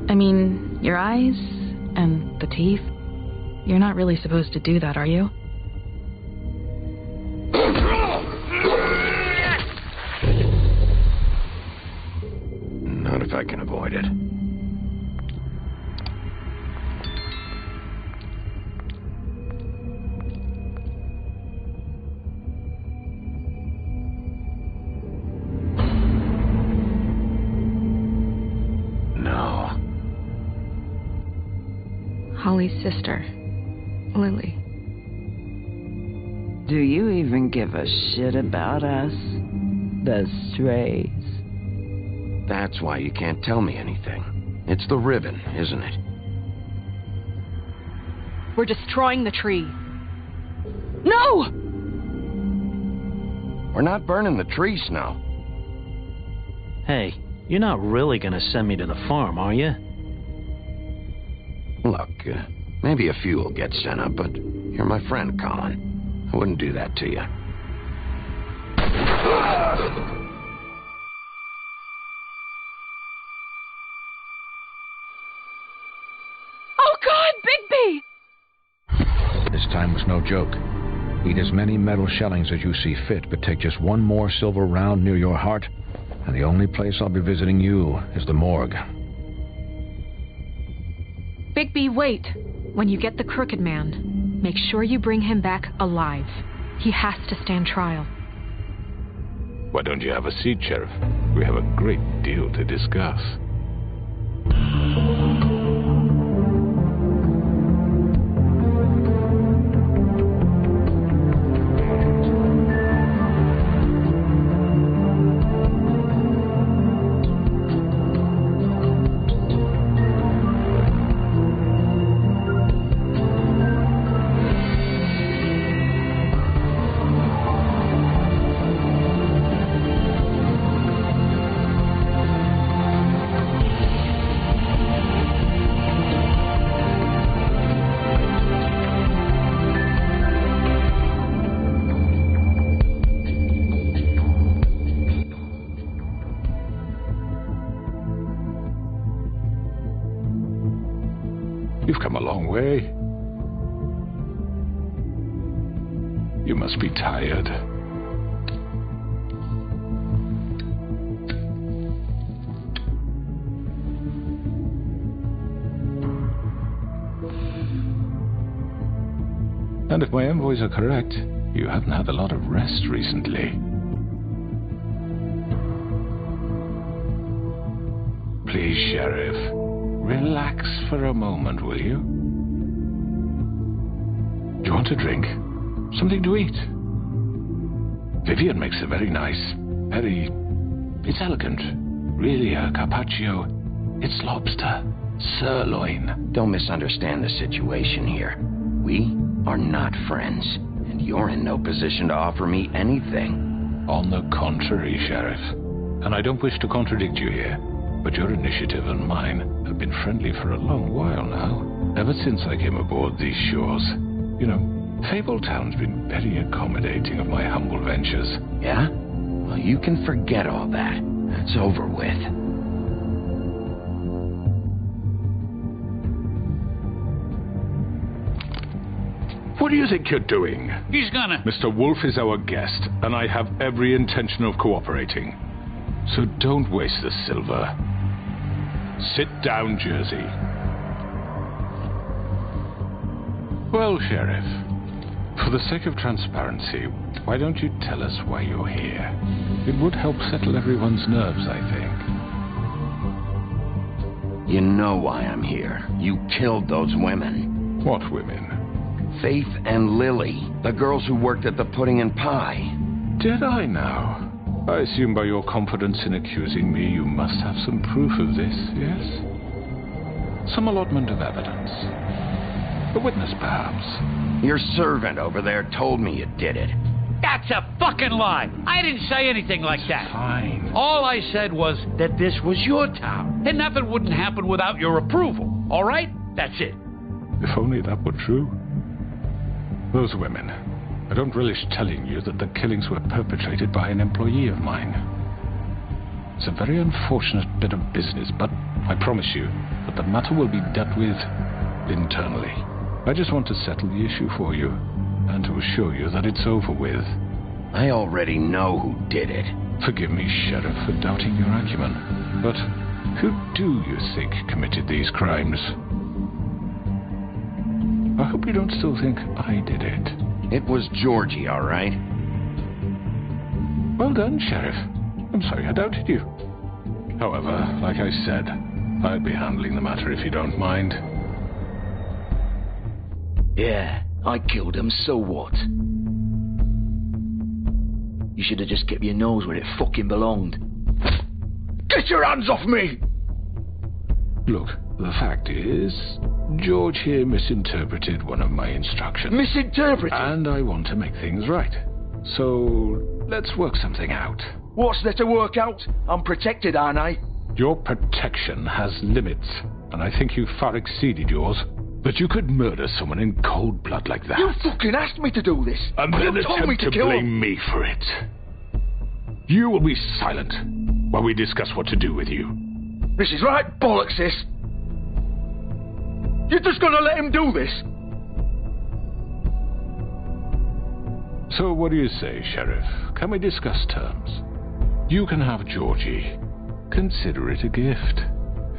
I mean, your eyes and the teeth. You're not really supposed to do that, are you? Not if I can avoid it. No. Holly's sister, Lily. Do you even give a shit about us? The strays. That's why you can't tell me anything. It's the ribbon, isn't it? We're destroying the tree. No! We're not burning the tree, Snow. Hey, you're not really gonna send me to the farm, are you? Look, maybe a few will get sent up, but you're my friend, Colin. I wouldn't do that to you. Oh God, Bigby! This time was no joke. Eat as many metal shellings as you see fit, but take just one more silver round near your heart, and the only place I'll be visiting you is the morgue. Bigby, wait. When you get the Crooked Man, make sure you bring him back alive. He has to stand trial. Why don't you have a seat, Sheriff? We have a great deal to discuss. You've come a long way. You must be tired. And if my envoys are correct, you haven't had a lot of rest recently. Please, Sheriff. Relax for a moment, will you? Do you want a drink? Something to eat? Vivian makes a very nice, it's elegant. Really a carpaccio. It's lobster, sirloin. Don't misunderstand the situation here. We are not friends, and you're in no position to offer me anything. On the contrary, Sheriff. And I don't wish to contradict you here, but your initiative and mine have been friendly for a long while now. Ever since I came aboard these shores. You know, Fabletown's been very accommodating of my humble ventures. Yeah? Well, you can forget all that. That's over with. What do you think you're doing? He's gonna... Mr. Wolf is our guest, and I have every intention of cooperating. So don't waste the silver. Sit down, Jersey. Well, Sheriff, for the sake of transparency, why don't you tell us why you're here? It would help settle everyone's nerves, I think. You know why I'm here. You killed those women. What women? Faith and Lily, the girls who worked at the Pudding and Pie. Did I now? I assume by your confidence in accusing me, you must have some proof of this, yes? Some allotment of evidence. A witness, perhaps. Your servant over there told me you did it. That's a fucking lie. I didn't say anything like that. Fine. All I said was that this was your town, and nothing wouldn't happen without your approval. All right? That's it. If only that were true. Those women. I don't relish telling you that the killings were perpetrated by an employee of mine. It's a very unfortunate bit of business, but I promise you that the matter will be dealt with internally. I just want to settle the issue for you, and to assure you that it's over with. I already know who did it. Forgive me, Sheriff, for doubting your acumen, but who do you think committed these crimes? I hope you don't still think I did it. It was Georgie, all right? Well done, Sheriff. I'm sorry I doubted you. However, like I said, I'll be handling the matter if you don't mind. Yeah, I killed him, so what? You should have just kept your nose where it fucking belonged. Get your hands off me! Look, the fact is, George here misinterpreted one of my instructions. Misinterpreted? And I want to make things right. So, let's work something out. What's there to work out? I'm protected, aren't I? Your protection has limits, and I think you've far exceeded yours. But you could murder someone in cold blood like that. You fucking asked me to do this. And then you told me attempt to kill blame him. me for it. You will be silent while we discuss what to do with you. This is right bollocks, this. You're just gonna let him do this? So what do you say, Sheriff? Can we discuss terms? You can have Georgie. Consider it a gift,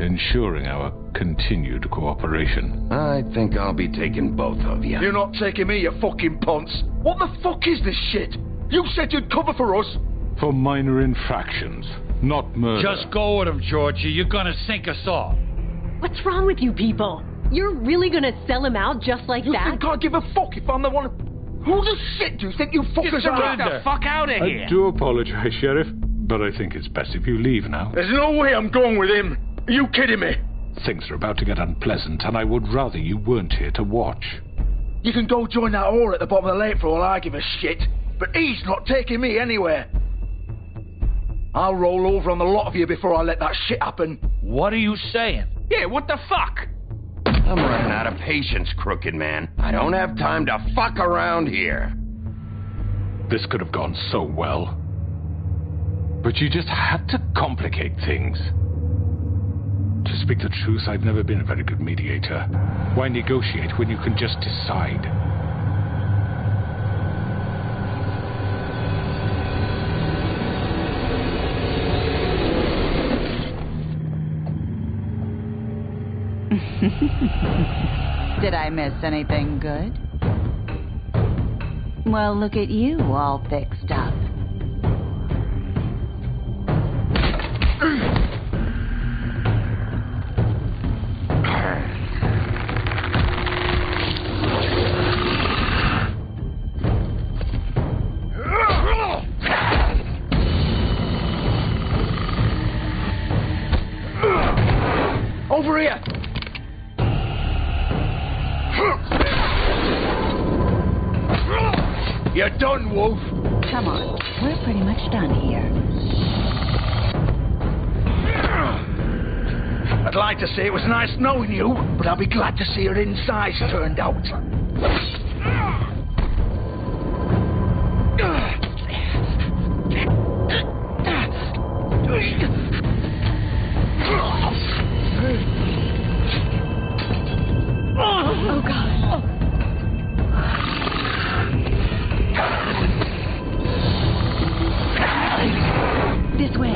ensuring our continued cooperation. I think I'll be taking both of you. You're not taking me, you fucking ponce. What the fuck is this shit? You said you'd cover for us. For minor infractions, not murder. Just go with him, Georgie. You're gonna sink us all. What's wrong with you people? You're really gonna sell him out just like You that? think I give a fuck if I'm the one... Who the shit do you think you fuckers are? Get the fuck out of here. I do apologize, Sheriff, but I think it's best if you leave now. There's no way I'm going with him. Are you kidding me? Things are about to get unpleasant, and I would rather you weren't here to watch. You can go join that whore at the bottom of the lake for all I give a shit, but he's not taking me anywhere. I'll roll over on the lot of you before I let that shit happen. What are you saying? Yeah, what the fuck? I'm running out of patience, crooked man. I don't have time to fuck around here. This could have gone so well. But you just had to complicate things. To speak the truth, I've never been a very good mediator. Why negotiate when you can just decide? Did I miss anything good? Well, look at you, all fixed up. Over here! You're done, Wolf. Come on, we're pretty much done here. I'd like to say it was nice knowing you, but I'll be glad to see your insides turned out. Oh, God. This way.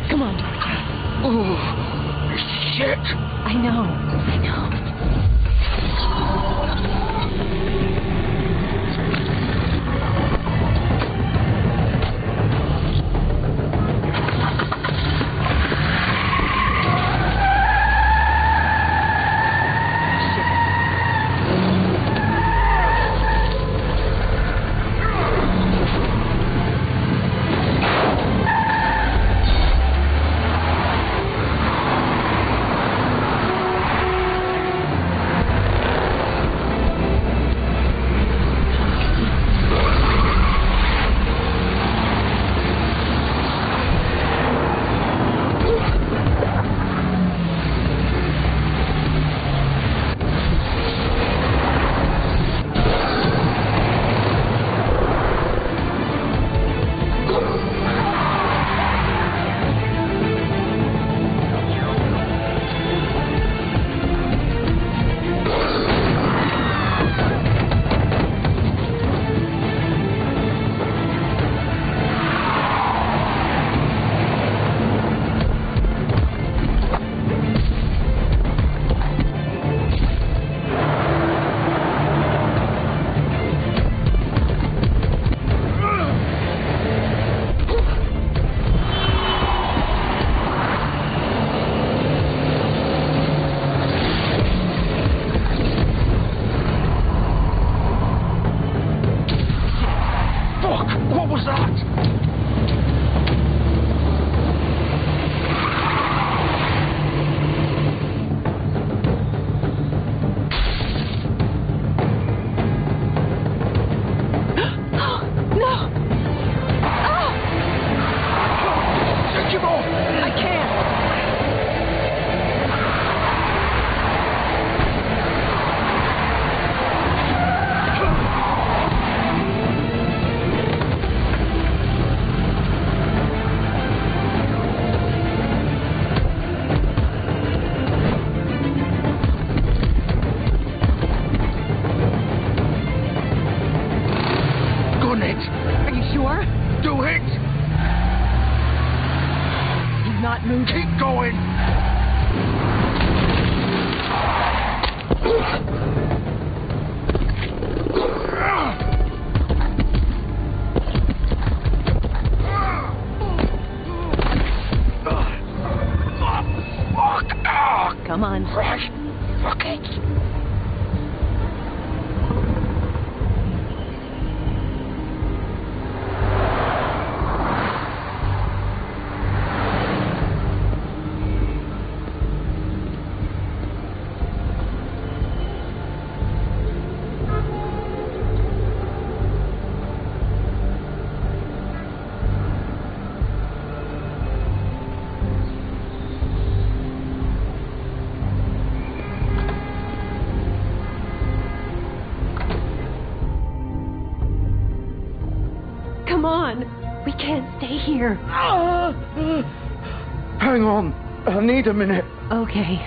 Come on. Oh, shit! I know. I know. not moving. Keep going! Come on. Right. Fuck it. Come on. We can't stay here. Hang on. I need a minute. Okay.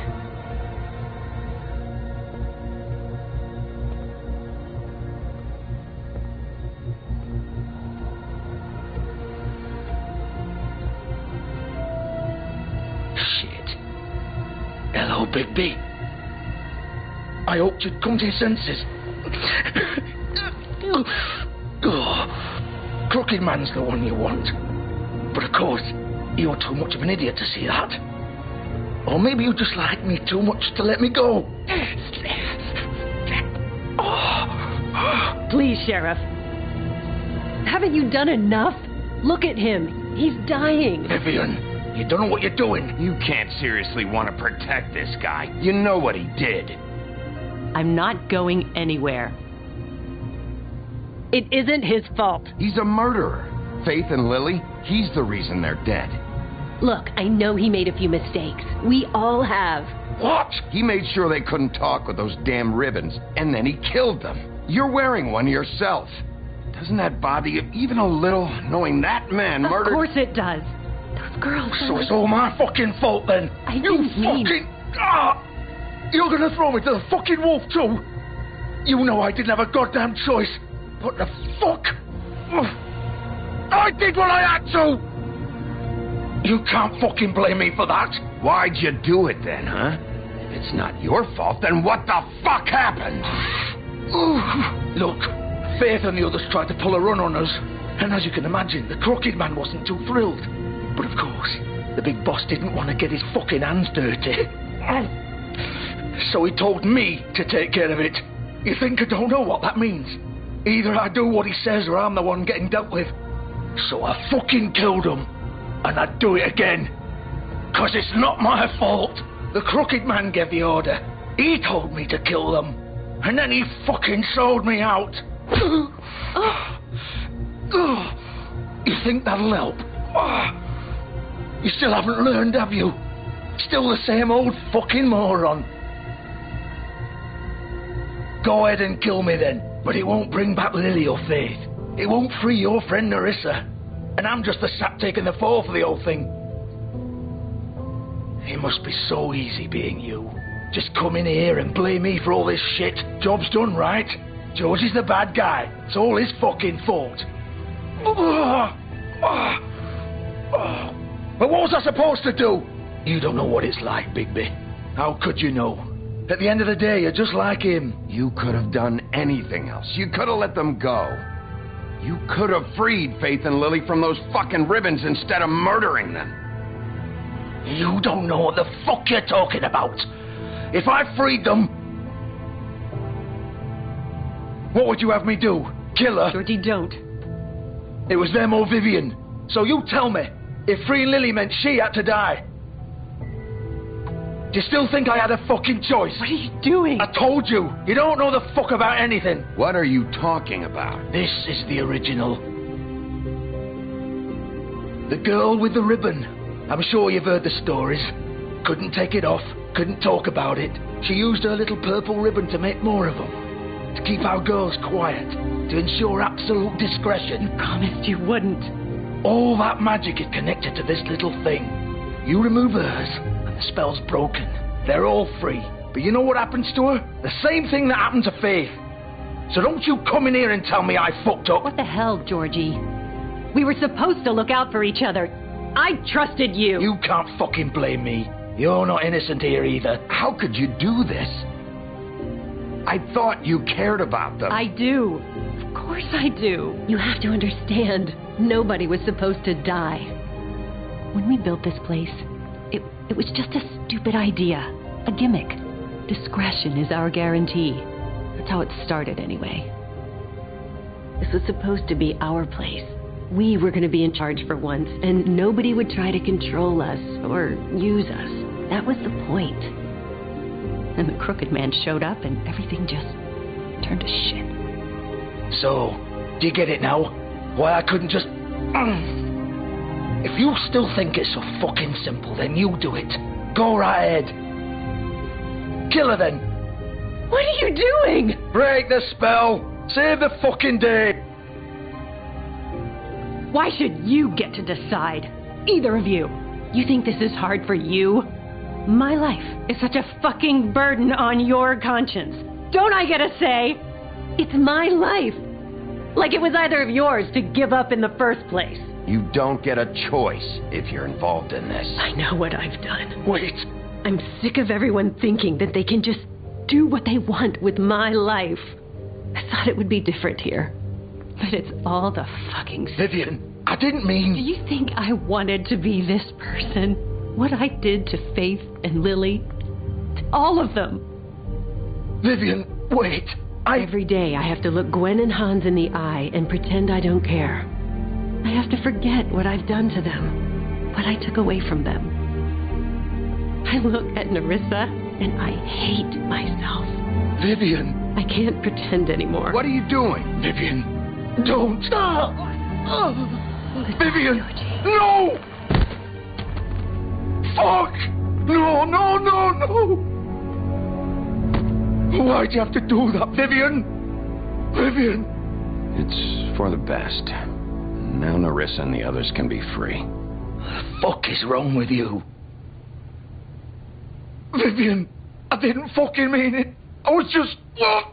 Shit. Hello, Bigby. I hoped you'd come to your senses. Crooked Man's the one you want. But of course, you're too much of an idiot to see that. Or maybe you just like me too much to let me go. Please, Sheriff. Haven't you done enough? Look at him. He's dying. Vivian, you don't know what you're doing. You can't seriously want to protect this guy. You know what he did. I'm not going anywhere. It isn't his fault. He's a murderer. Faith and Lily, he's the reason they're dead. Look, I know he made a few mistakes. We all have. What? He made sure they couldn't talk with those damn ribbons, and then he killed them. You're wearing one yourself. Doesn't that bother you even a little, knowing that man murdered... Of course it does. Those girls So it's all my fucking fault then? I didn't mean... fucking... You're gonna throw me to the fucking wolf too? You know I didn't have a goddamn choice. What the fuck? I did what I had to! You can't fucking blame me for that. Why'd you do it then, huh? If it's not your fault, then what the fuck happened? Look, Faith and the others tried to pull a run on us. And as you can imagine, the Crooked Man wasn't too thrilled. But of course, the big boss didn't want to get his fucking hands dirty. So he told me to take care of it. You think I don't know what that means? Either I do what he says or I'm the one getting dealt with. So I fucking killed him. And I'd do it again. 'Cause it's not my fault. The Crooked Man gave the order. He told me to kill them. And then he fucking sold me out. You think that'll help? You still haven't learned, have you? Still the same old fucking moron. Go ahead and kill me then. But it won't bring back Lily or Faith. It won't free your friend Nerissa. And I'm just the sap taking the fall for the whole thing. It must be so easy being you. Just come in here and blame me for all this shit. Job's done, right? George is the bad guy. It's all his fucking fault. But what was I supposed to do? You don't know what it's like, Bigby. How could you know? At the end of the day, you're just like him. You could have done anything else. You could have let them go. You could have freed Faith and Lily from those fucking ribbons instead of murdering them. You don't know what the fuck you're talking about. If I freed them... What would you have me do? Kill her? Georgie, don't. It was them or Vivian. So you tell me, if freeing Lily meant she had to die, do you still think I had a fucking choice? What are you doing? I told you. You don't know the fuck about anything. What are you talking about? This is the original. The girl with the ribbon. I'm sure you've heard the stories. Couldn't take it off. Couldn't talk about it. She used her little purple ribbon to make more of them. To keep our girls quiet. To ensure absolute discretion. You promised you wouldn't. All that magic is connected to this little thing. You remove hers, and the spell's broken. They're all free. But you know what happens to her? The same thing that happened to Faith. So don't you come in here and tell me I fucked up. What the hell, Georgie? We were supposed to look out for each other. I trusted you. You can't fucking blame me. You're not innocent here either. How could you do this? I thought you cared about them. I do. Of course I do. You have to understand, nobody was supposed to die. When we built this place, it was just a stupid idea. A gimmick. Discretion is our guarantee. That's how it started anyway. This was supposed to be our place. We were going to be in charge for once, and nobody would try to control us or use us. That was the point. And the crooked man showed up, and everything just turned to shit. So, do you get it now? Why I couldn't just... If you still think it's so fucking simple, then you do it. Go right ahead. Kill her then. What are you doing? Break the spell. Save the fucking day. Why should you get to decide? Either of you. You think this is hard for you? My life is such a fucking burden on your conscience. Don't I get a say? It's my life. Like it was either of yours to give up in the first place. You don't get a choice if you're involved in this. I know what I've done. Wait. I'm sick of everyone thinking that they can just do what they want with my life. I thought it would be different here. But it's all the fucking... Vivian, I didn't mean... Do you think I wanted to be this person? What I did to Faith and Lily? To all of them. Vivian, wait. Every day I have to look Gwen and Hans in the eye and pretend I don't care. I have to forget what I've done to them. What I took away from them. I look at Nerissa and I hate myself. Vivian. I can't pretend anymore. What are you doing? Vivian, don't. Vivian, no! Fuck! No, no, no, no! Why'd you have to do that, Vivian? Vivian! It's for the best. Now Nerissa and the others can be free. What the fuck is wrong with you? Vivian, I didn't fucking mean it. I was just... Oh!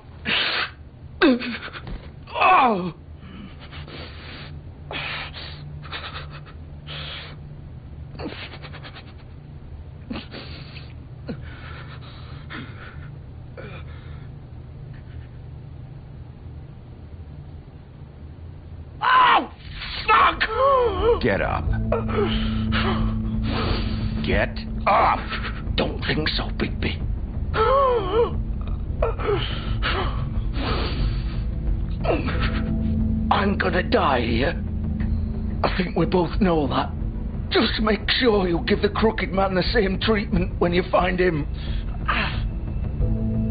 Oh, fuck! Get up. Get up! Don't think so, Bigby. I'm gonna die here. I think we both know that. Just make sure you give the crooked man the same treatment when you find him.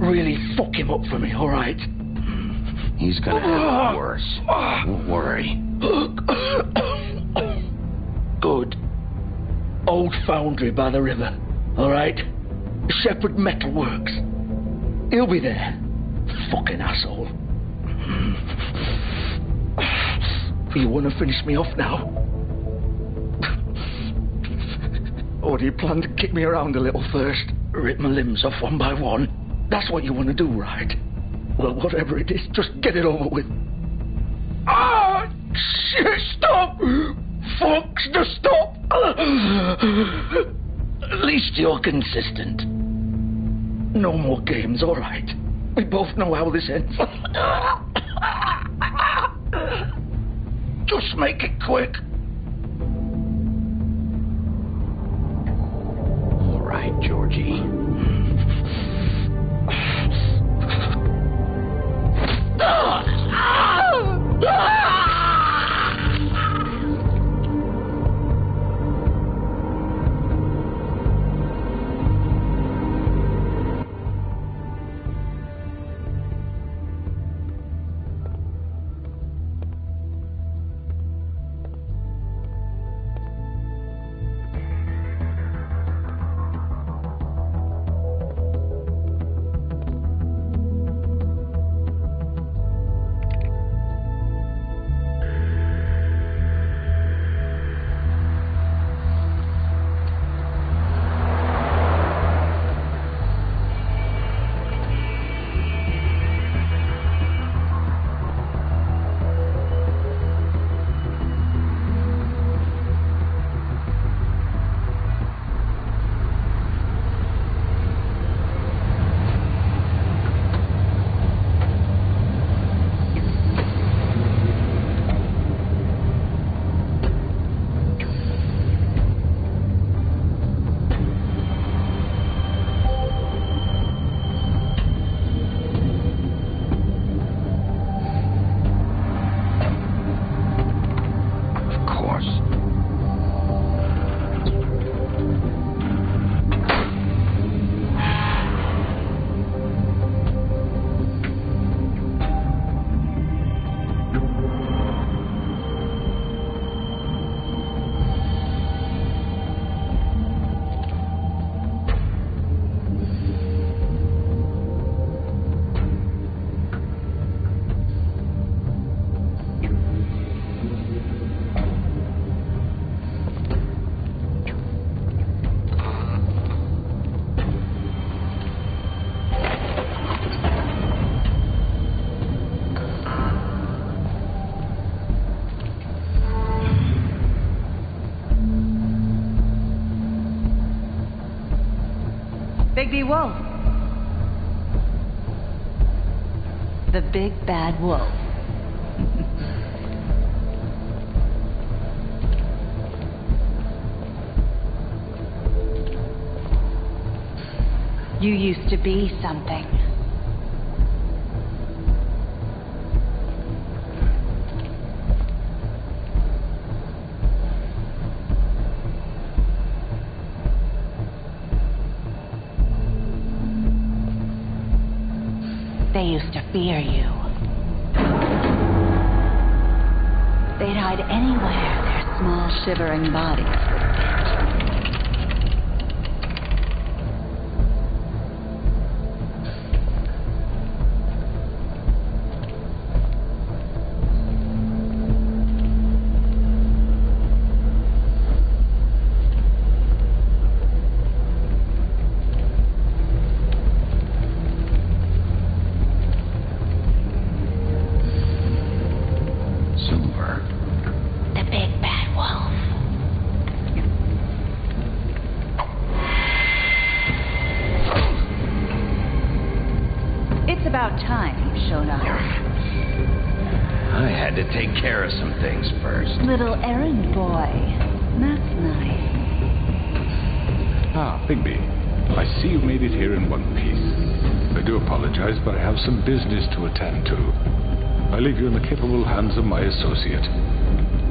Really fuck him up for me, alright? He's gonna have it worse. Don't worry. Good. Old foundry by the river, alright? Shepherd Metal Works. He'll be there. Fucking asshole. You want to finish me off now? Or do you plan to kick me around a little first? Rip my limbs off one by one? That's what you want to do, right? Well, whatever it is, just get it over with. Ah! Shit, stop! Fuck, just stop! At least you're consistent. No more games, alright? We both know how this ends. Just make it quick. All right, Georgie. Bigby Wolf. The big bad wolf. You used to be something. They used to fear you. They'd hide anywhere their small, shivering bodies would fit. About time you showed up. I had to take care of some things first. Little errand boy. That's nice. Ah, Bigby. I see you made it here in one piece. I do apologize, but I have some business to attend to. I leave you in the capable hands of my associate.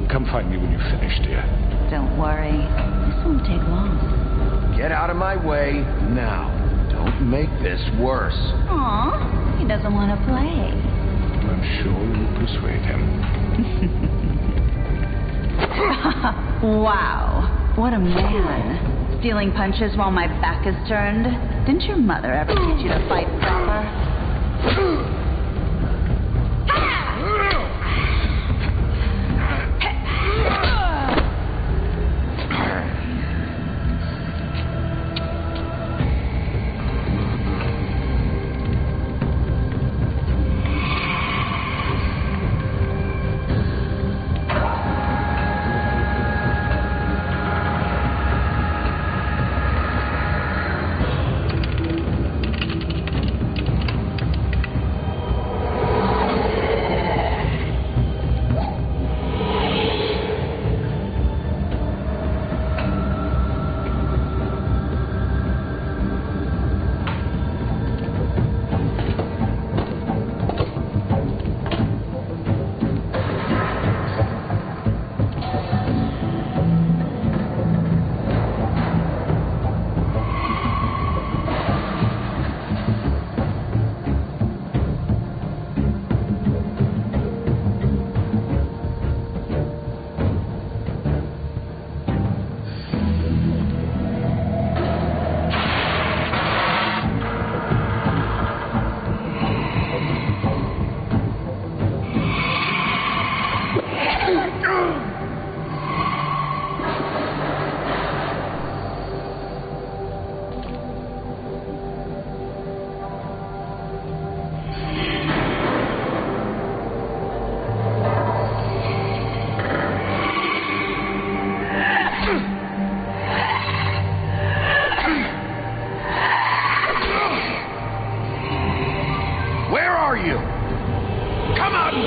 Come find me when you've finished, dear. Don't worry. This won't take long. Get out of my way now. Don't make this worse. Aw, he doesn't want to play. I'm sure you'll persuade him. Wow, what a man. Stealing punches while my back is turned. Didn't your mother ever teach you to fight proper?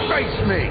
Face me!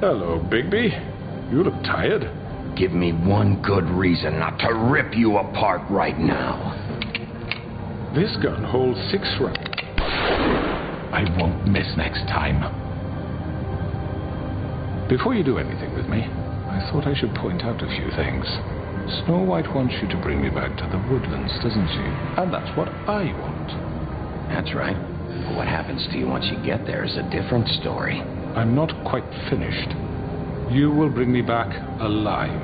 Hello, Bigby. You look tired. Give me one good reason not to rip you apart right now. This gun holds 6 rounds. I won't miss next time. Before you do anything with me, I thought I should point out a few things. Snow White wants you to bring me back to the woodlands, doesn't she? And that's what I want. That's right. But what happens to you once you get there is a different story. I'm not quite finished. You will bring me back alive.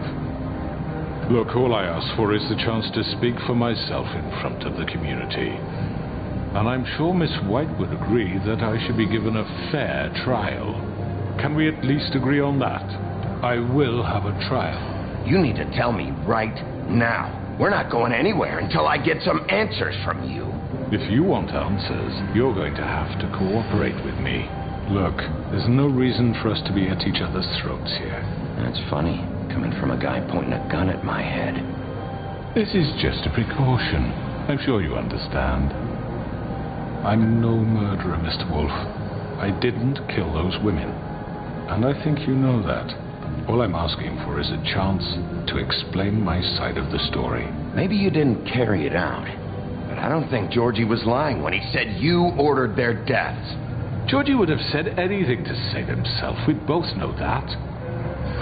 Look, all I ask for is the chance to speak for myself in front of the community. And I'm sure Miss White would agree that I should be given a fair trial. Can we at least agree on that? I will have a trial. You need to tell me right now. We're not going anywhere until I get some answers from you. If you want answers, you're going to have to cooperate with me. Look, there's no reason for us to be at each other's throats here. That's funny, coming from a guy pointing a gun at my head. This is just a precaution. I'm sure you understand. I'm no murderer, Mr. Wolf. I didn't kill those women. And I think you know that. All I'm asking for is a chance to explain my side of the story. Maybe you didn't carry it out. But I don't think Georgie was lying when he said you ordered their deaths. Georgie would have said anything to save himself. We both know that.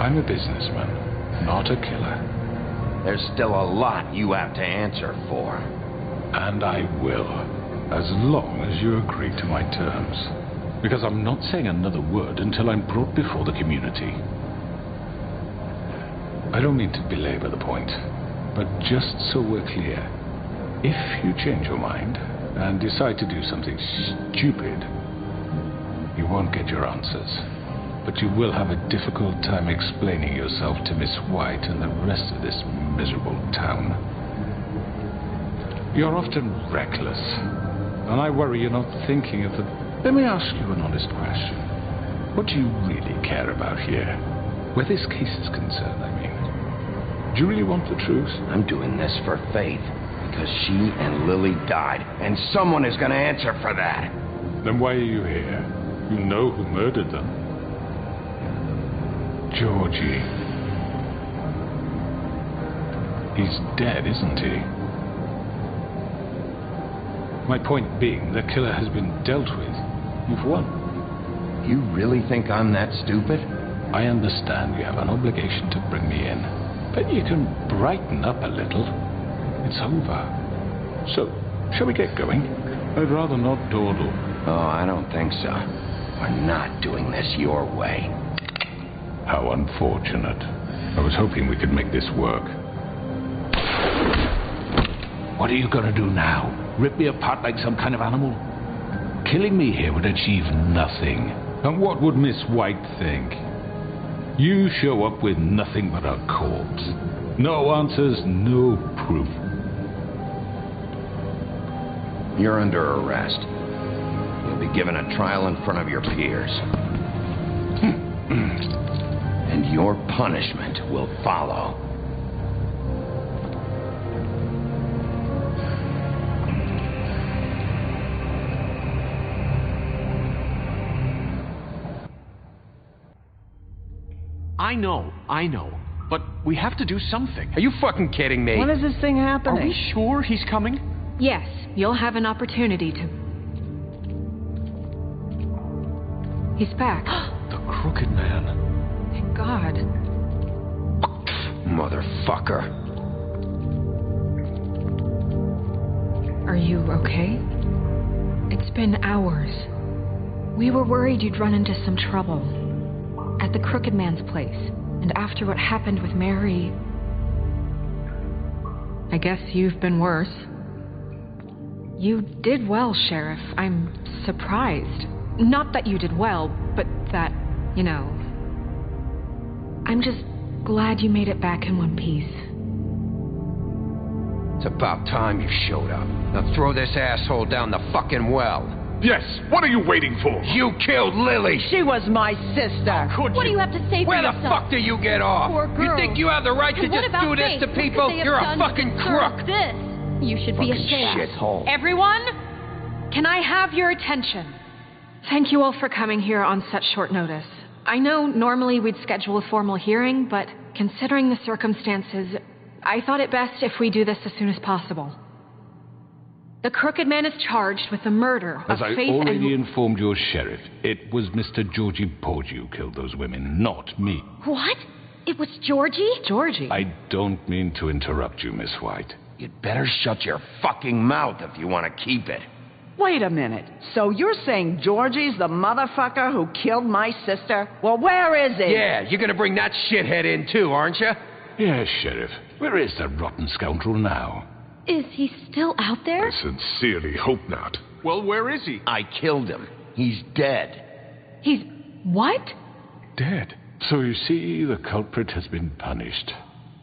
I'm a businessman, not a killer. There's still a lot you have to answer for. And I will, as long as you agree to my terms. Because I'm not saying another word until I'm brought before the community. I don't mean to belabor the point, but just so we're clear, if you change your mind and decide to do something stupid, you won't get your answers, but you will have a difficult time explaining yourself to Miss White and the rest of this miserable town. You're often reckless, and I worry you're not thinking of the... Let me ask you an honest question. What do you really care about here? Where this case is concerned, I mean. Do you really want the truth? I'm doing this for Faith, because she and Lily died, and someone is going to answer for that. Then why are you here? You know who murdered them. Georgie. He's dead, isn't he? My point being, the killer has been dealt with. You've won. You really think I'm that stupid? I understand you have an obligation to bring me in, but you can brighten up a little. It's over. So, shall we get going? I'd rather not dawdle. Oh, I don't think so. We're not doing this your way. How unfortunate. I was hoping we could make this work. What are you gonna do now? Rip me apart like some kind of animal? Killing me here would achieve nothing. And what would Miss White think? You show up with nothing but a corpse. No answers, no proof. You're under arrest. You'll be given a trial in front of your peers. And your punishment will follow. I know. But we have to do something. Are you fucking kidding me? When is this thing happening? Are we sure he's coming? Yes, you'll have an opportunity to... He's back. The Crooked Man. Thank God. Motherfucker. Are you okay? It's been hours. We were worried you'd run into some trouble. At the Crooked Man's place. And after what happened with Mary... I guess you've been worse. You did well, Sheriff. I'm surprised. Not that you did well, but that, you know... I'm just glad you made it back in one piece. It's about time you showed up. Now throw this asshole down the fucking well. Yes, what are you waiting for? You killed Lily! She was my sister! Could What do you have to say for Where yourself? the fuck do you get off? Poor girl. You think you have the right to And what just about do this Faith? to What could people? they have You're a done to fucking deserve crook! This. You should be Fucking ashamed. shithole. Everyone, can I have your attention? Thank you all for coming here on such short notice. I know normally we'd schedule a formal hearing, but considering the circumstances, I thought it best if we do this as soon as possible. The Crooked Man is charged with the murder of As I Faith already and... informed your sheriff, it was Mr. Georgie Porgy who killed those women, not me. What? It was Georgie? Georgie? I don't mean to interrupt you, Miss White. You'd better shut your fucking mouth if you want to keep it. Wait a minute. So you're saying Georgie's the motherfucker who killed my sister? Well, where is he? Yeah, you're gonna bring that shithead in too, aren't you? Yes, Sheriff. Where is that rotten scoundrel now? Is he still out there? I sincerely hope not. Well, where is he? I killed him. He's dead. He's... what? Dead. So you see, the culprit has been punished.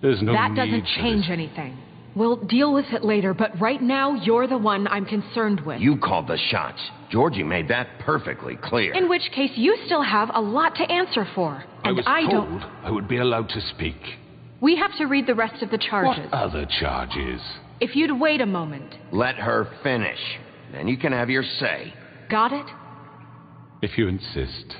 There's no That need doesn't for change this. anything. We'll deal with it later, but right now, you're the one I'm concerned with. You called the shots. Georgie made that perfectly clear. In which case, you still have a lot to answer for. I And was I told don't... I would be allowed to speak. We have to read the rest of the charges. What other charges? If you'd wait a moment. Let her finish. Then you can have your say. Got it? If you insist.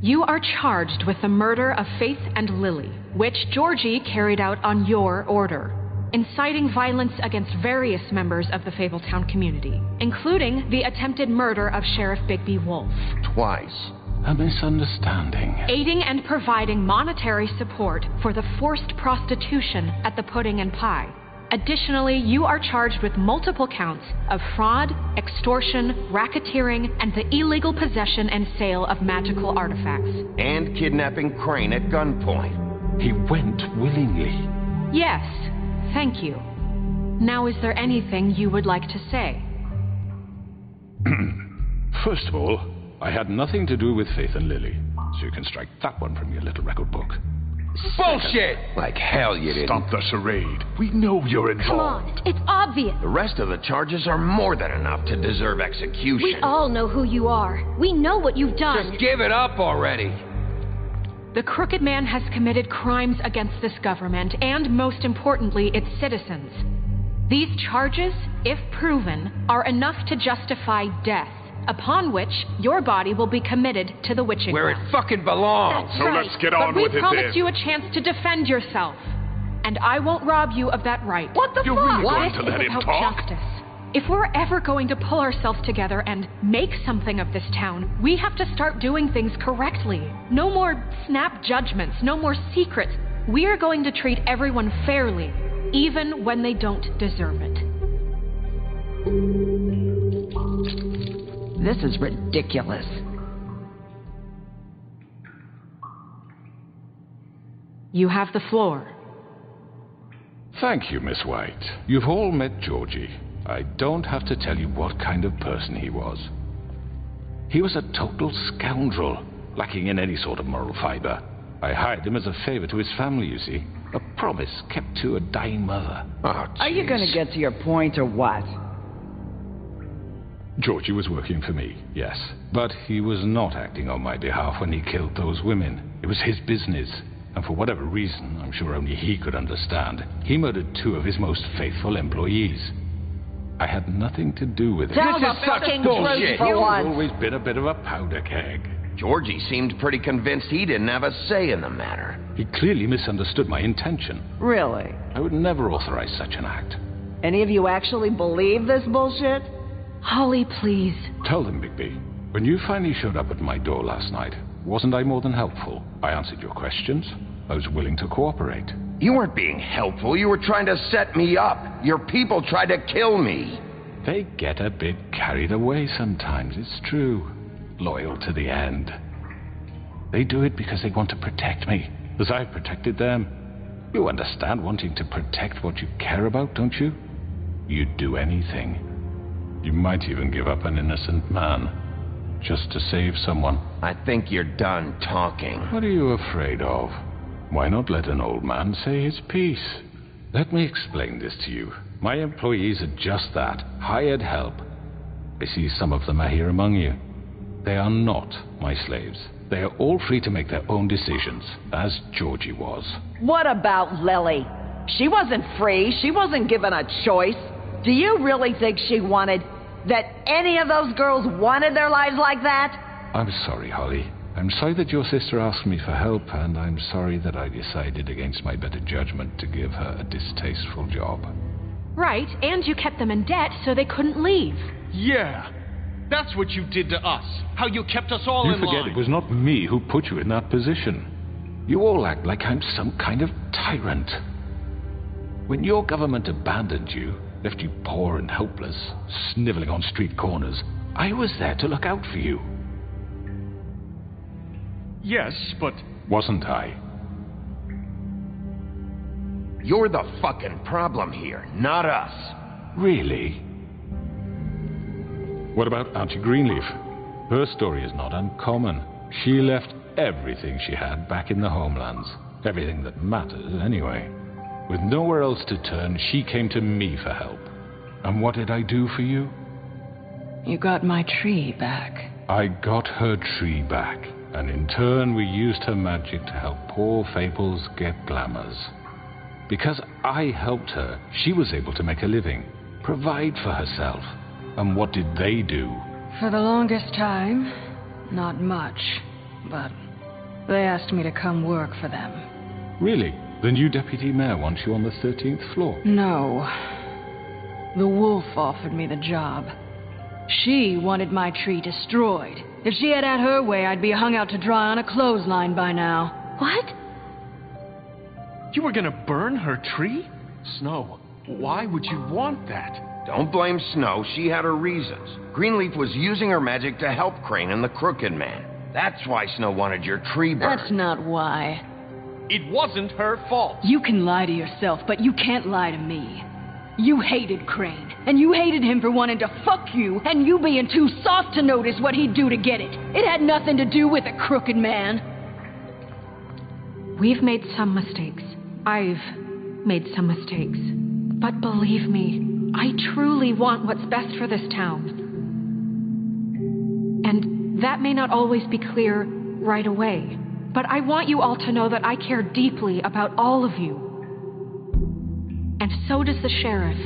You are charged with the murder of Faith and Lily, which Georgie carried out on your order, inciting violence against various members of the Fabletown community, including the attempted murder of Sheriff Bigby Wolf. Twice. A misunderstanding. Aiding and providing monetary support for the forced prostitution at the Pudding and Pie. Additionally, you are charged with multiple counts of fraud, extortion, racketeering, and the illegal possession and sale of magical artifacts. And kidnapping Crane at gunpoint. He went willingly. Yes, thank you. Now, is there anything you would like to say? First of all, I had nothing to do with Faith and Lily, so you can strike that one from your little record book. Bullshit! Like hell you didn't. Stop the charade. We know you're involved. Come on, it's obvious. The rest of the charges are more than enough to deserve execution. We all know who you are. We know what you've done. Just give it up already. The Crooked Man has committed crimes against this government and, most importantly, its citizens. These charges, if proven, are enough to justify death, upon which your body will be committed to the witching Where well. it fucking belongs. That's So right. let's get on with But we it promised then. you a chance to defend yourself, and I won't rob you of that right. What the You're fuck? really going to This let is him about talk? justice. If we're ever going to pull ourselves together and make something of this town, we have to start doing things correctly. No more snap judgments, no more secrets. We are going to treat everyone fairly, even when they don't deserve it. This is ridiculous. You have the floor. Thank you, Miss White. You've all met Georgie. I don't have to tell you what kind of person he was. He was a total scoundrel, lacking in any sort of moral fiber. I hired him as a favor to his family, you see. A promise kept to a dying mother. Oh, Are you going to get to your point or what? Georgie was working for me, yes. But he was not acting on my behalf when he killed those women. It was his business. And for whatever reason, I'm sure only he could understand, he murdered 2 of his most faithful employees. I had nothing to do with it. Tell This the is such fucking bullshit. truth for I've once. always been a bit of a powder keg. Georgie seemed pretty convinced he didn't have a say in the matter. He clearly misunderstood my intention. Really? I would never authorize such an act. Any of you actually believe this bullshit? Holly, please. Tell them, Bigby. When you finally showed up at my door last night, wasn't I more than helpful? I answered your questions. I was willing to cooperate. You weren't being helpful. You were trying to set me up. Your people tried to kill me. They get a bit carried away sometimes, it's true. Loyal to the end. They do it because they want to protect me, as I've protected them. You understand wanting to protect what you care about, don't you? You'd do anything. You might even give up an innocent man, just to save someone. I think you're done talking. What are you afraid of? Why not let an old man say his piece? Let me explain this to you. My employees are just that, hired help. I see some of them are here among you. They are not my slaves. They are all free to make their own decisions, as Georgie was. What about Lily? She wasn't free. She wasn't given a choice. Do you really think she wanted... that any of those girls wanted their lives like that? I'm sorry, Holly. I'm sorry that your sister asked me for help, and I'm sorry that I decided against my better judgment to give her a distasteful job. Right, and you kept them in debt so they couldn't leave. Yeah. That's what you did to us. How you kept us all in line. You forget it was not me who put you in that position. You all act like I'm some kind of tyrant. When your government abandoned you, left you poor and helpless, sniveling on street corners, I was there to look out for you. Yes, but... Wasn't I? You're the fucking problem here, not us. Really? What about Auntie Greenleaf? Her story is not uncommon. She left everything she had back in the homelands. Everything that mattered, anyway. With nowhere else to turn, she came to me for help. And what did I do for you? You got my tree back. I got her tree back, and in turn we used her magic to help poor Fables get glamours. Because I helped her, she was able to make a living, provide for herself. And what did they do? For the longest time, not much, but they asked me to come work for them. Really? The new deputy mayor wants you on the 13th floor? No. The wolf offered me the job. She wanted my tree destroyed. If she had her way, I'd be hung out to dry on a clothesline by now. What? You were gonna burn her tree? Snow, why would you want that? Don't blame Snow. She had her reasons. Greenleaf was using her magic to help Crane and the Crooked Man. That's why Snow wanted your tree burned. That's not why. It wasn't her fault. You can lie to yourself, but you can't lie to me. You hated Crane, and you hated him for wanting to fuck you, and you being too soft to notice what he'd do to get it. It had nothing to do with the Crooked Man. We've made some mistakes. I've made some mistakes. But believe me, I truly want what's best for this town. And that may not always be clear right away, but I want you all to know that I care deeply about all of you. And so does the sheriff.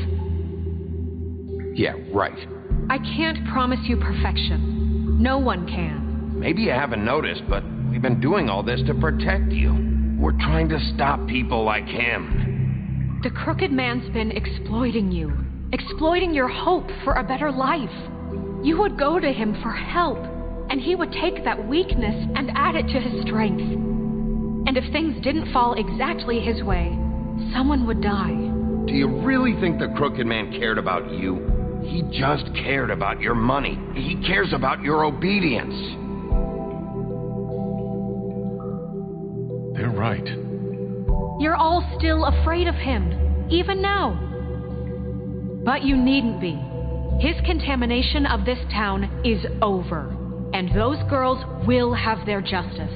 Yeah, right. I can't promise you perfection. No one can. Maybe you haven't noticed, but we've been doing all this to protect you. We're trying to stop people like him. The Crooked Man's been exploiting you. Exploiting your hope for a better life. You would go to him for help, and he would take that weakness and add it to his strength. And if things didn't fall exactly his way, someone would die. Do you really think the Crooked Man cared about you? He just cared about your money. He cares about your obedience. They're right. You're all still afraid of him, even now. But you needn't be. His contamination of this town is over, and those girls will have their justice.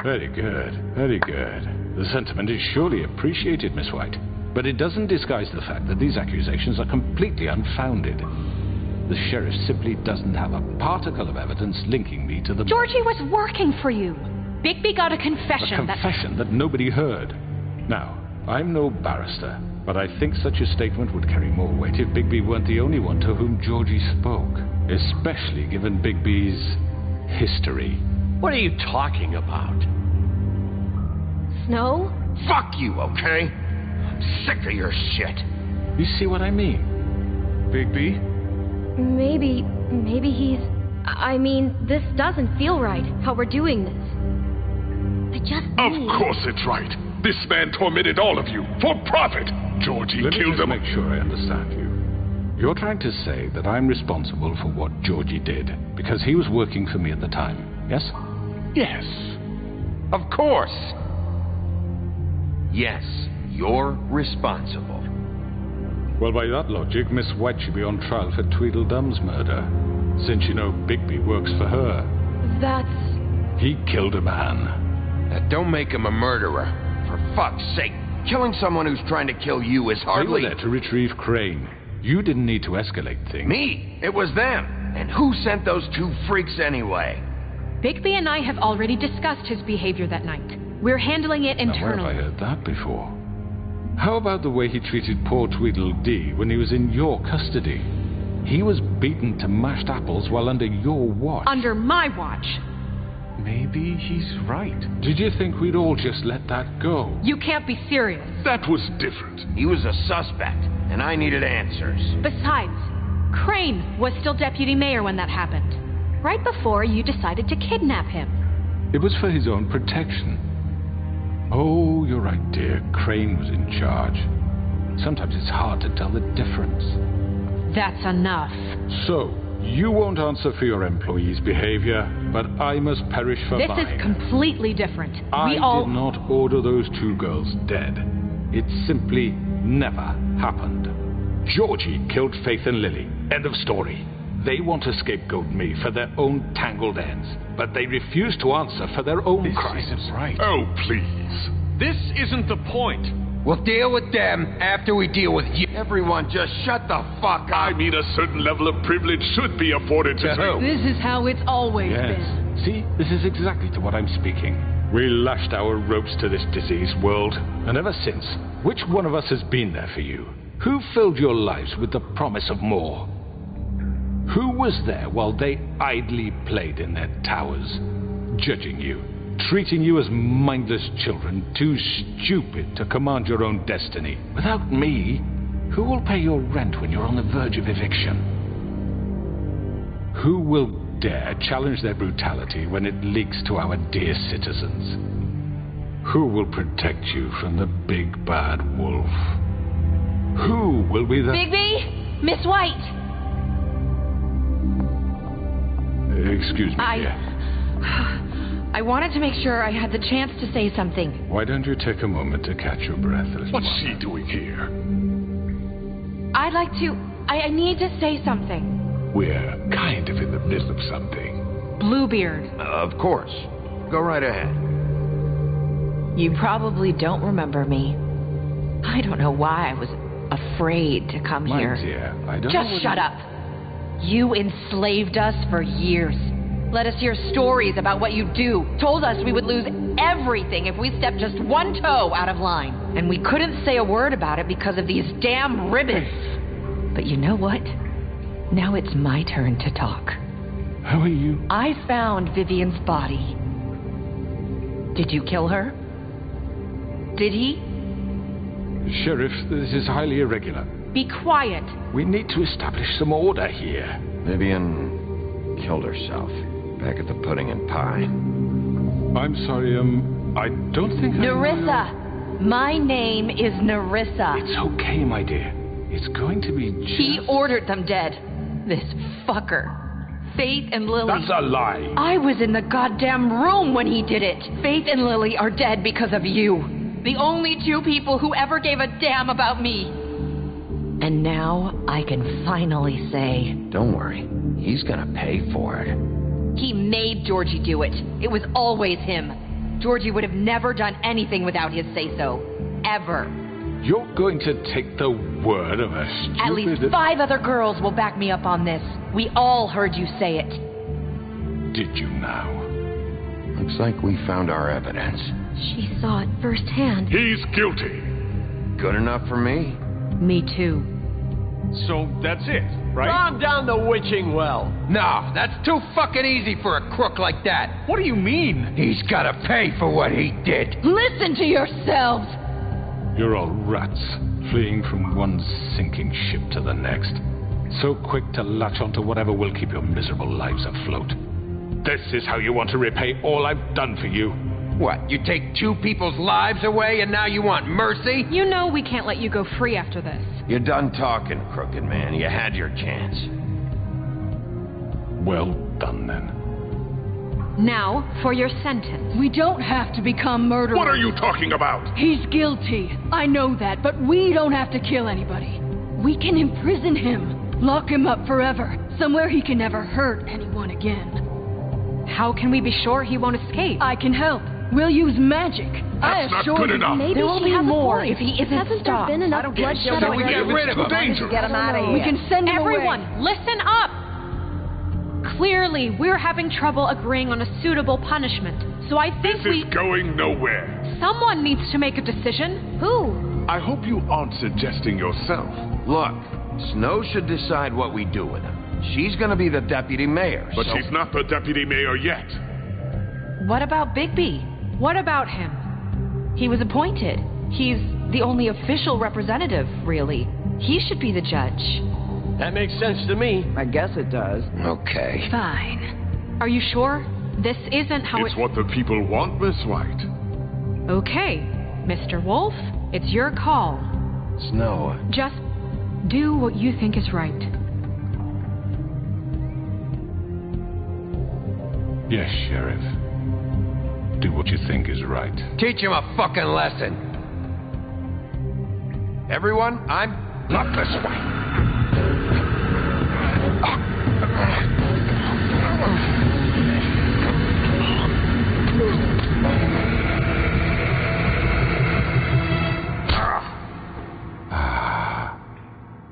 Very good, very good. The sentiment is surely appreciated, Miss White. But it doesn't disguise the fact that these accusations are completely unfounded. The sheriff simply doesn't have a particle of evidence linking me to the... Georgie was working for you. Bigby got a confession that nobody heard. Now, I'm no barrister, but I think such a statement would carry more weight if Bigby weren't the only one to whom Georgie spoke. Especially given Bigby's history. What are you talking about? Snow? Fuck you, okay? I'm sick of your shit. You see what I mean? Bigby? Maybe he's... I mean, this doesn't feel right, how we're doing this. Of course it's right. This man tormented all of you, for profit. Georgie killed him. Let me just make sure I understand you. You're trying to say that I'm responsible for what Georgie did, because he was working for me at the time, yes? Yes. Of course. Yes, you're responsible. Well, by that logic, Miss White should be on trial for Tweedledum's murder, since you know Bigby works for her. That's... He killed a man. Now, don't make him a murderer. For fuck's sake, killing someone who's trying to kill you is hardly... They were there to retrieve Crane. You didn't need to escalate things. Me? It was them. And who sent those two freaks anyway? Bigby and I have already discussed his behavior that night. We're handling it internally. Now, where have I heard that before? How about the way he treated poor Tweedledee when he was in your custody? He was beaten to mashed apples while under your watch. Under my watch. Maybe he's right. Did you think we'd all just let that go? You can't be serious. That was different. He was a suspect, and I needed answers. Besides, Crane was still deputy mayor when that happened. Right before you decided to kidnap him. It was for his own protection. Oh, you're right, dear. Crane was in charge. Sometimes it's hard to tell the difference. That's enough. So, you won't answer for your employees' behavior, but I must perish for This mine. is completely different. I We all... did not order those 2 girls dead. It simply never happened. Georgie killed Faith and Lily. End of story. They want to scapegoat me for their own tangled ends, but they refuse to answer for their own crimes. This isn't right. Oh, please. This isn't the point. We'll deal with them after we deal with you. Everyone just shut the fuck up. I mean, a certain level of privilege should be afforded to you. This is how it's always Yes. been. See, this is exactly to what I'm speaking. We lashed our ropes to this diseased world, and ever since, which one of us has been there for you? Who filled your lives with the promise of more? Who was there while they idly played in their towers, judging you, treating you as mindless children, too stupid to command your own destiny? Without me, who will pay your rent when you're on the verge of eviction? Who will dare challenge their brutality when it leaks to our dear citizens? Who will protect you from the big bad wolf? Who will be the... Bigby! Miss White! Excuse me, dear. I wanted to make sure I had the chance to say something. Why don't you take a moment to catch your breath, Elizabeth? What's she doing here? I'd like to... I need to say something. We're kind of in the midst of something. Bluebeard. Of course. Go right ahead. You probably don't remember me. I don't know why I was afraid to come My here. dear, I don't know Just what shut up. You enslaved us for years. Let us hear stories about what you do. Told us we would lose everything if we stepped just one toe out of line. And we couldn't say a word about it because of these damn ribbons. But you know what? Now it's my turn to talk. How are you? I found Vivian's body. Did you kill her? Did he? Sheriff, this is highly irregular. Be quiet. We need to establish some order here. Vivian killed herself back at the Pudding and Pie. I'm sorry, I don't think Nerissa! My name is Nerissa. It's okay, my dear. It's going to be just... He ordered them dead. This fucker. Faith and Lily. That's a lie. I was in the goddamn room when he did it. Faith and Lily are dead because of you. The only 2 people who ever gave a damn about me. And now I can finally say... Don't worry. He's gonna pay for it. He made Georgie do it. It was always him. Georgie would have never done anything without his say-so. Ever. You're going to take the word of a stupid... At least 5 other girls will back me up on this. We all heard you say it. Did you now? Looks like we found our evidence. She saw it firsthand. He's guilty. Good enough for me? Me too. So that's it, right? Calm down the witching well. No, that's too fucking easy for a crook like that. What do you mean? He's gotta pay for what he did. Listen to yourselves! You're all rats, fleeing from one sinking ship to the next. So quick to latch onto whatever will keep your miserable lives afloat. This is how you want to repay all I've done for you. What, you take 2 people's lives away and now you want mercy? You know we can't let you go free after this. You're done talking, crooked man. You had your chance. Well done, then. Now, for your sentence. We don't have to become murderers. What are you talking about? He's guilty. I know that, but we don't have to kill anybody. We can imprison him. Lock him up forever. Somewhere he can never hurt anyone again. How can we be sure he won't escape? I can help. We'll use magic. That's not good enough. Maybe There will she be has more a point. if he isn't Hasn't stopped. there been enough bloodshed So we already? get rid of him. Danger. Get him out of here. We can send him Everyone, away. listen up! Clearly, we're having trouble agreeing on a suitable punishment. So I think This is going nowhere. someone needs to make a decision. Who? I hope you aren't suggesting yourself. Look, Snow should decide what we do with him. She's gonna be the deputy mayor, But she's not the deputy mayor yet. What about Bigby? What about him? He was appointed. He's the only official representative, really. He should be the judge. That makes sense to me. I guess it does. Okay. Fine. Are you sure? This isn't how It's what the people want, Miss White. Okay, Mr. Wolf, it's your call. Snow. Just do what you think is right. Yes, Sheriff. Do what you think is right. Teach him a fucking lesson. Everyone, I'm not this way.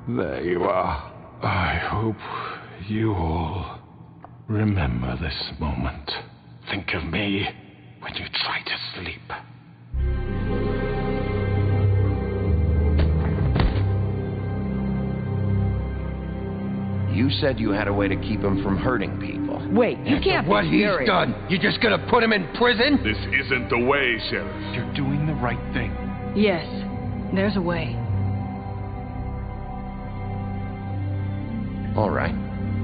There you are. I hope you all remember this moment. Think of me when you try to sleep. You said you had a way to keep him from hurting people. Wait, you can't What be he's serious. done, you just gonna put him in prison? This isn't the way, Sheriff. You're doing the right thing. Yes, there's a way. All right,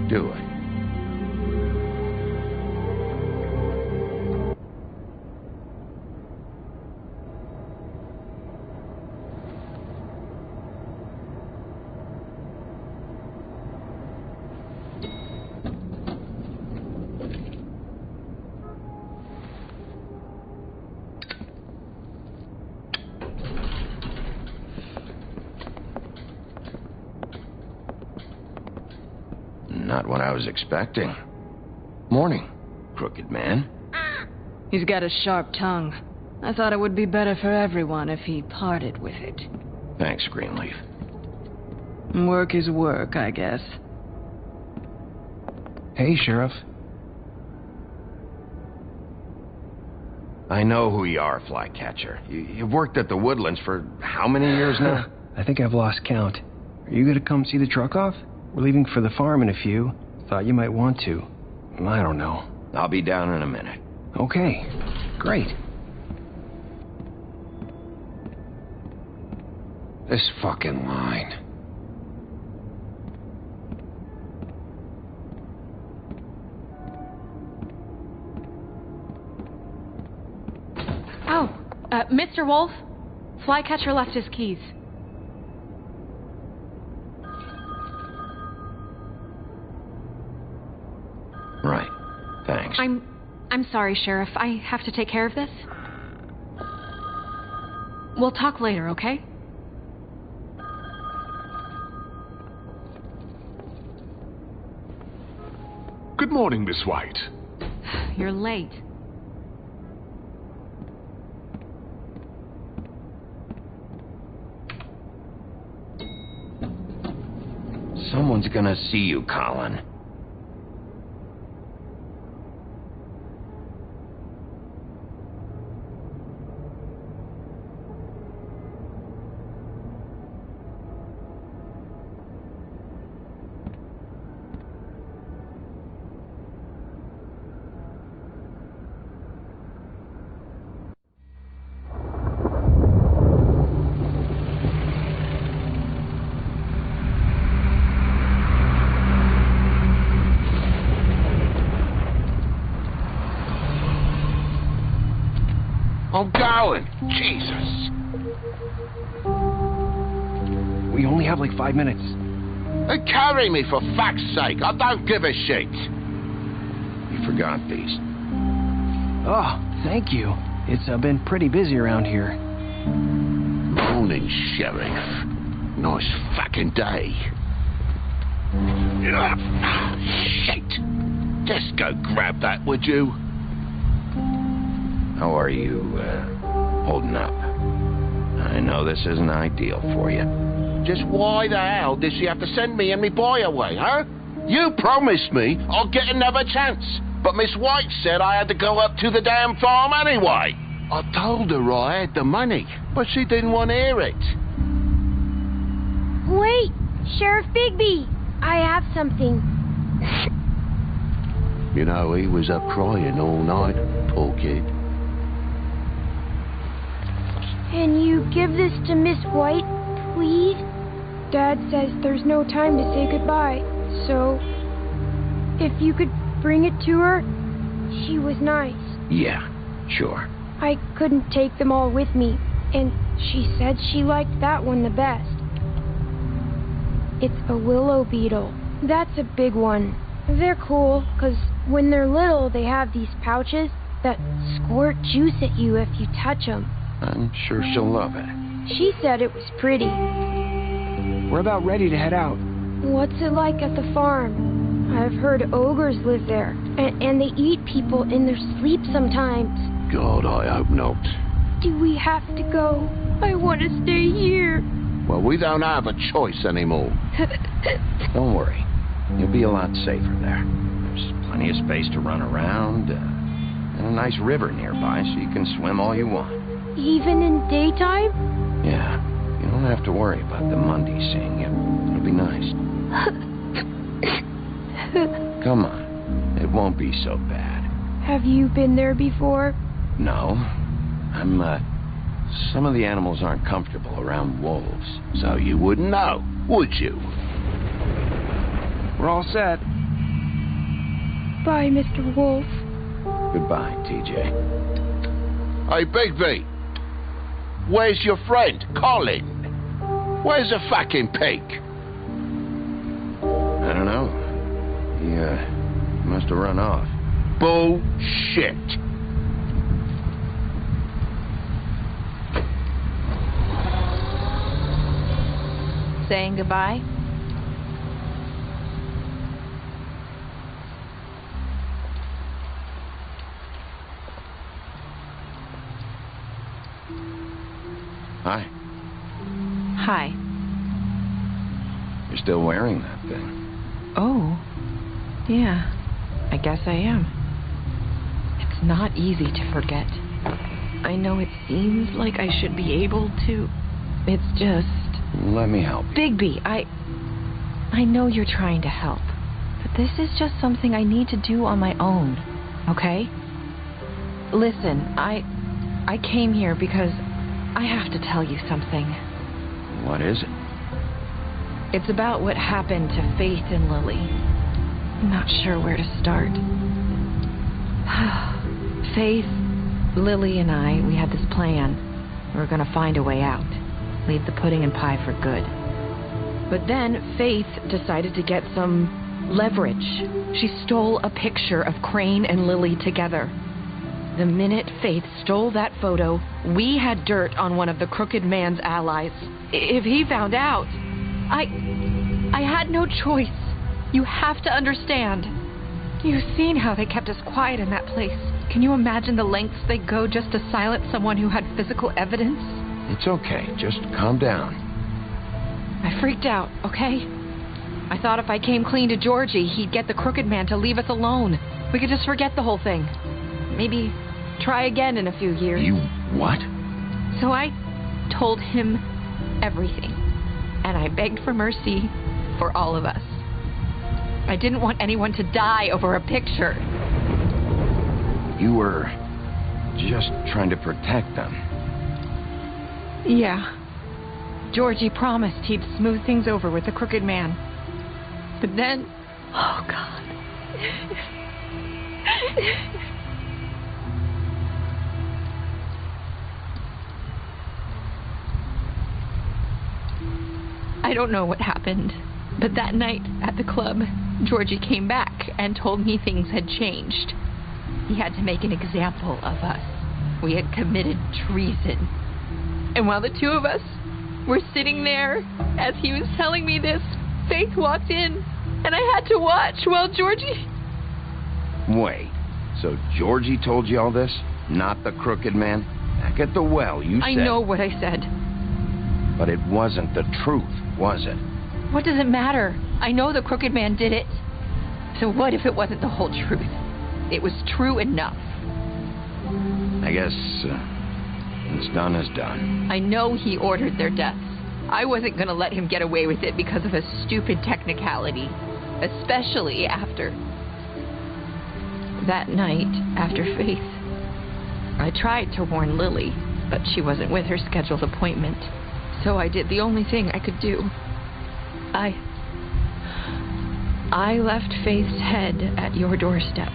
do it. Not what I was expecting. Morning, crooked man. He's got a sharp tongue. I thought it would be better for everyone if he parted with it. Thanks, Greenleaf. Work is work, I guess. Hey, Sheriff. I know who you are, Flycatcher. You've worked at the Woodlands for how many years now? I think I've lost count. Are you gonna come see the truck off? We're leaving for the farm in a few. Thought you might want to. I don't know. I'll be down in a minute. Okay, great. This fucking line. Oh, Mr. Wolf, Flycatcher left his keys. Right. Thanks. I'm sorry, Sheriff. I have to take care of this. We'll talk later, okay? Good morning, Miss White. You're late. Someone's gonna see you, Colin. I'm going. Jesus. We only have like 5 minutes. Carry me for fuck's sake. I don't give a shit. You forgot these. Oh, thank you. It's been pretty busy around here. Morning, Sheriff. Nice fucking day. Shit. Just go grab that, would you? How are you, holding up? I know this isn't ideal for you. Just why the hell did she have to send me and me boy away, huh? You promised me I'll get another chance, but Miss White said I had to go up to the damn farm anyway. I told her I had the money, but she didn't want to hear it. Wait! Sheriff Bigby! I have something. You know, he was up crying all night, poor kid. Can you give this to Miss White, please? Dad says there's no time to say goodbye, so if you could bring it to her, she was nice. Yeah, sure. I couldn't take them all with me, and she said she liked that one the best. It's a willow beetle. That's a big one. They're cool, 'cause when they're little, they have these pouches that squirt juice at you if you touch them. I'm sure she'll love it. She said it was pretty. We're about ready to head out. What's it like at the farm? I've heard ogres live there, and they eat people in their sleep sometimes. God, I hope not. Do we have to go? I want to stay here. Well, we don't have a choice anymore. Don't worry. You'll be a lot safer there. There's plenty of space to run around, and a nice river nearby so you can swim all you want. Even in daytime? Yeah. You don't have to worry about the Monday seeing you. It'll be nice. Come on. It won't be so bad. Have you been there before? No. Some of the animals aren't comfortable around wolves. So you wouldn't know, would you? We're all set. Bye, Mr. Wolf. Goodbye, TJ. Hey, Bigby. Where's your friend, Colin? Where's the fucking pig? I don't know. He must have run off. Bullshit. Saying goodbye? Hi. Hi. You're still wearing that thing. Oh. Yeah. I guess I am. It's not easy to forget. I know it seems like I should be able to. It's just... Let me help you. Bigby, I know you're trying to help. But this is just something I need to do on my own. Okay? Listen, I came here because I have to tell you something. What is it? It's about what happened to Faith and Lily. I'm not sure where to start. Faith, Lily, and I, we had this plan. We were going to find a way out. Leave the pudding and pie for good. But then Faith decided to get some leverage. She stole a picture of Crane and Lily together. The minute Faith stole that photo, we had dirt on one of the crooked man's allies. If he found out, I had no choice. You have to understand. You've seen how they kept us quiet in that place. Can you imagine the lengths they go just to silence someone who had physical evidence? It's okay. Just calm down. I freaked out, okay? I thought if I came clean to Georgie, he'd get the crooked man to leave us alone. We could just forget the whole thing. Maybe try again in a few years. You what? So I told him everything. And I begged for mercy for all of us. I didn't want anyone to die over a picture. You were just trying to protect them. Yeah. Georgie promised he'd smooth things over with the crooked man. But then... Oh, God. I don't know what happened, but that night at the club, Georgie came back and told me things had changed. He had to make an example of us. We had committed treason. And while the two of us were sitting there, as he was telling me this, Faith walked in, and I had to watch while Georgie... Wait, so Georgie told you all this? Not the crooked man? Back at the well, you said... I know what I said. But it wasn't the truth, was it? What does it matter? I know the crooked man did it. So what if it wasn't the whole truth? It was true enough. I guess what's done is done. I know he ordered their deaths. I wasn't going to let him get away with it because of a stupid technicality, especially after that night after Faith. I tried to warn Lily, but she wasn't with her scheduled appointment, so I did the only thing I could do. I left Faith's head at your doorstep.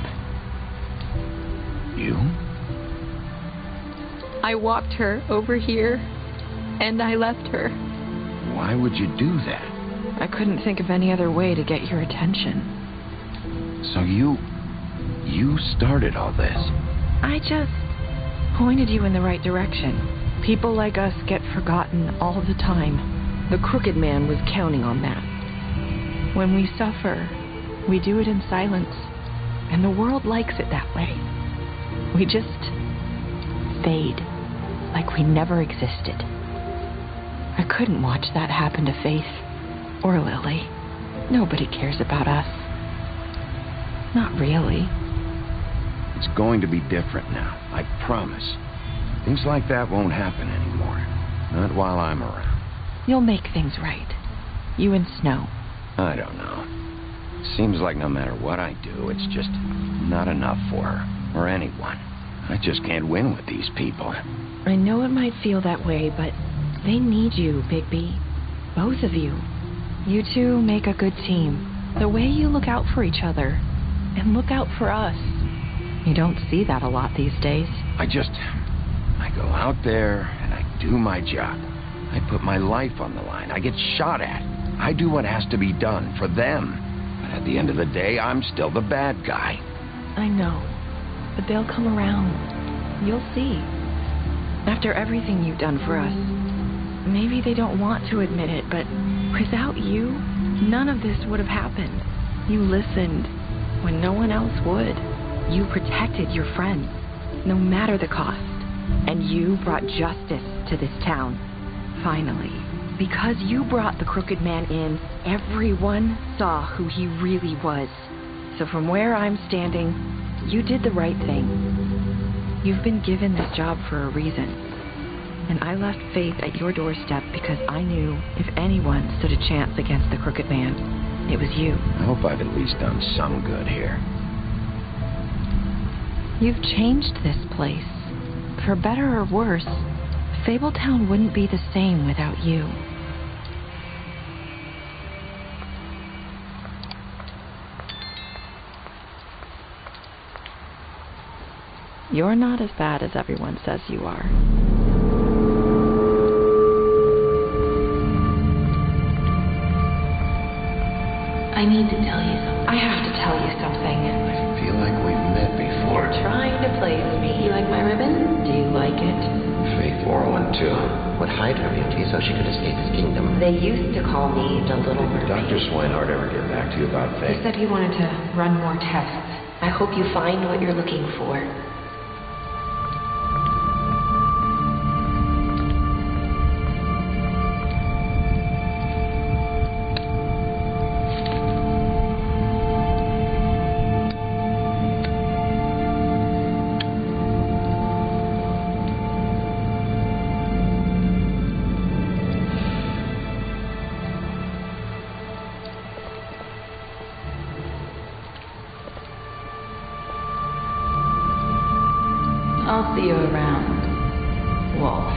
You? I walked her over here, and I left her. Why would you do that? I couldn't think of any other way to get your attention. So you started all this? I just pointed you in the right direction. People like us get forgotten all the time. The Crooked Man was counting on that. When we suffer, we do it in silence, and the world likes it that way. We just fade, like we never existed. I couldn't watch that happen to Faith or Lily. Nobody cares about us. Not really. It's going to be different now, I promise. Things like that won't happen anymore. Not while I'm around. You'll make things right. You and Snow. I don't know. Seems like no matter what I do, it's just not enough for her, or anyone. I just can't win with these people. I know it might feel that way, but they need you, Bigby. Both of you. You two make a good team. The way you look out for each other, and look out for us. You don't see that a lot these days. I go out there, and I do my job. I put my life on the line. I get shot at. I do what has to be done for them. But at the end of the day, I'm still the bad guy. I know. But they'll come around. You'll see. After everything you've done for us. Maybe they don't want to admit it, but without you, none of this would have happened. You listened when no one else would. You protected your friends, no matter the cost. And you brought justice to this town. Finally. Because you brought the Crooked Man in, everyone saw who he really was. So from where I'm standing, you did the right thing. You've been given this job for a reason. And I left Faith at your doorstep because I knew if anyone stood a chance against the Crooked Man, it was you. I hope I've at least done some good here. You've changed this place. For better or worse, Fabletown wouldn't be the same without you. You're not as bad as everyone says you are. I need to tell you something. I have to tell you something. I feel like we've met before. You're trying to please me. You like my ribbon? Do you like it? Faith 401 would hide her beauty so she could escape his kingdom. They used to call me the Little Mermaid. Dr. Swinehart ever get back to you about He Faith? said he wanted to run more tests. I hope you find what you're looking for. I'll see you around, Wolf.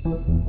you.